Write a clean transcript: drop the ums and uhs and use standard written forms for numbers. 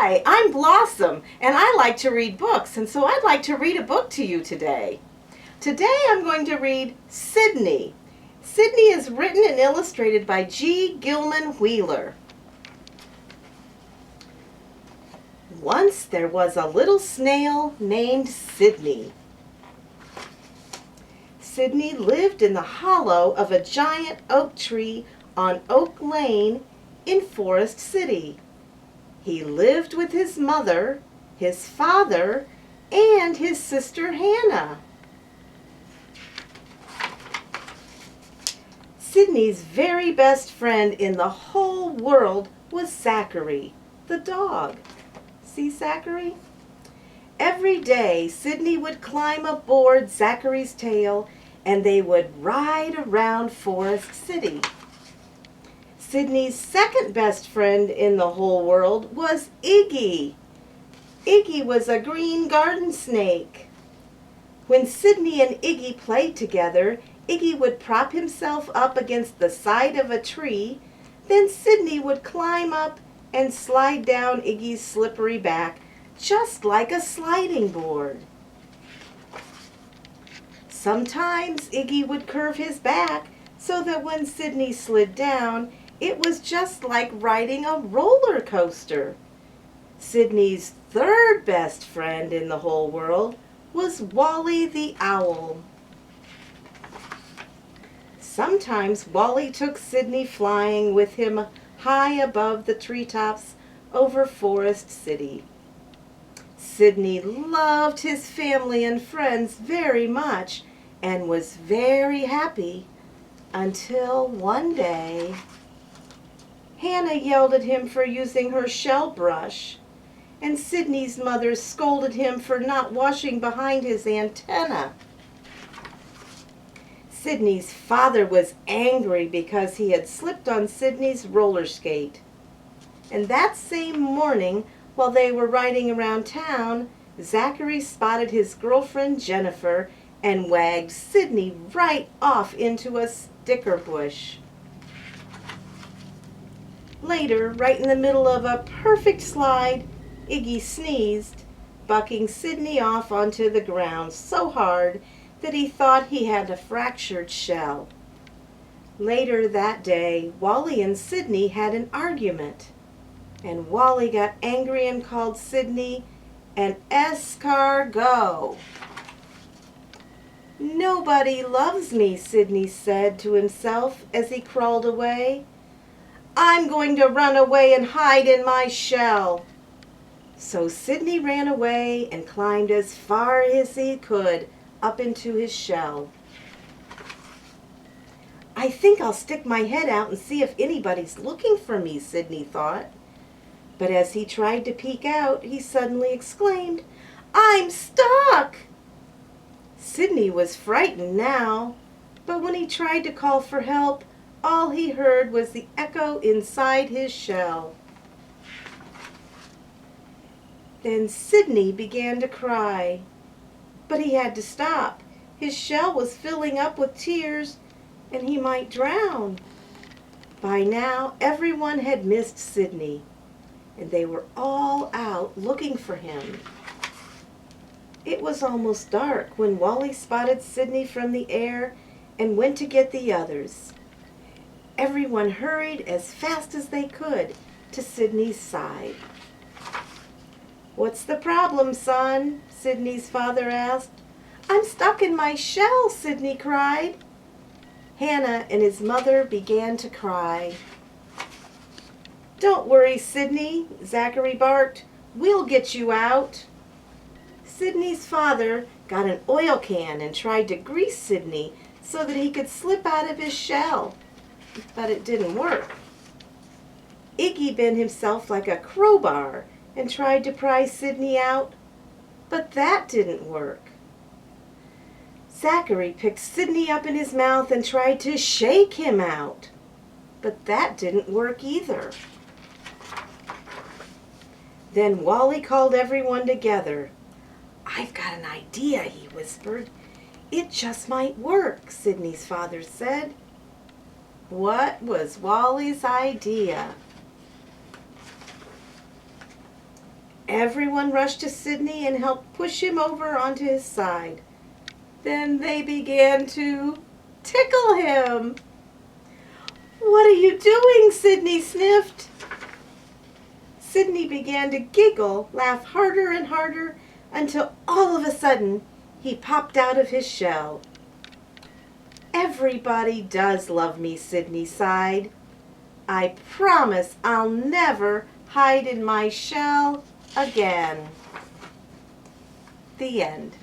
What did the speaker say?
Hi, I'm Blossom, and I like to read books, and so I'd like to read a book to you today. Today I'm going to read Sidney. Sidney is written and illustrated by G Gilman Wheeler. Once there was a little snail named Sidney. Sidney lived in the hollow of a giant oak tree on Oak Lane in Forest City. He lived with his mother, his father, and his sister Hannah. Sidney's very best friend in the whole world was Zachary, the dog. See Zachary? Every day, Sidney would climb aboard Zachary's tail and they would ride around Forest City. Sidney's second best friend in the whole world was Iggy. Iggy was a green garden snake. When Sidney and Iggy played together, Iggy would prop himself up against the side of a tree, then Sidney would climb up and slide down Iggy's slippery back, just like a sliding board. Sometimes Iggy would curve his back so that when Sidney slid down, it was just like riding a roller coaster. Sidney's third best friend in the whole world was Wally the owl. Sometimes Wally took Sidney flying with him high above the treetops over Forest City. Sidney loved his family and friends very much and was very happy until one day Hannah yelled at him for using her shell brush, and Sidney's mother scolded him for not washing behind his antenna. Sidney's father was angry because he had slipped on Sidney's roller skate. And that same morning, while they were riding around town, Zachary spotted his girlfriend Jennifer and wagged Sidney right off into a sticker bush. Later, right in the middle of a perfect slide, Iggy sneezed, bucking Sidney off onto the ground so hard that he thought he had a fractured shell. Later that day, Wally and Sidney had an argument, and Wally got angry and called Sidney an escargot. "Nobody loves me," Sidney said to himself as he crawled away. "I'm going to run away and hide in my shell." So Sidney ran away and climbed as far as he could up into his shell. "I think I'll stick my head out and see if anybody's looking for me," Sidney thought. But as he tried to peek out, he suddenly exclaimed, "I'm stuck!" Sidney was frightened now, but when he tried to call for help, all he heard was the echo inside his shell. Then Sidney began to cry, but he had to stop. His shell was filling up with tears, and he might drown. By now, everyone had missed Sidney, and they were all out looking for him. It was almost dark when Wally spotted Sidney from the air and went to get the others. Everyone hurried as fast as they could to Sidney's side. "What's the problem, son?" Sidney's father asked. "I'm stuck in my shell," Sidney cried. Hannah and his mother began to cry. "Don't worry, Sidney," Zachary barked. "We'll get you out." Sidney's father got an oil can and tried to grease Sidney so that he could slip out of his shell, but it didn't work. Iggy bent himself like a crowbar and tried to pry Sidney out, but that didn't work. Zachary picked Sidney up in his mouth and tried to shake him out, but that didn't work either. Then Wally called everyone together. "I've got an idea," he whispered. "It just might work," Sidney's father said. What was Wally's idea? Everyone rushed to Sidney and helped push him over onto his side. Then they began to tickle him. "What are you doing?" Sidney sniffed. Sidney began to giggle, laugh harder and harder, until all of a sudden he popped out of his shell. "Everybody does love me," Sidney sighed. "I promise I'll never hide in my shell again." The end.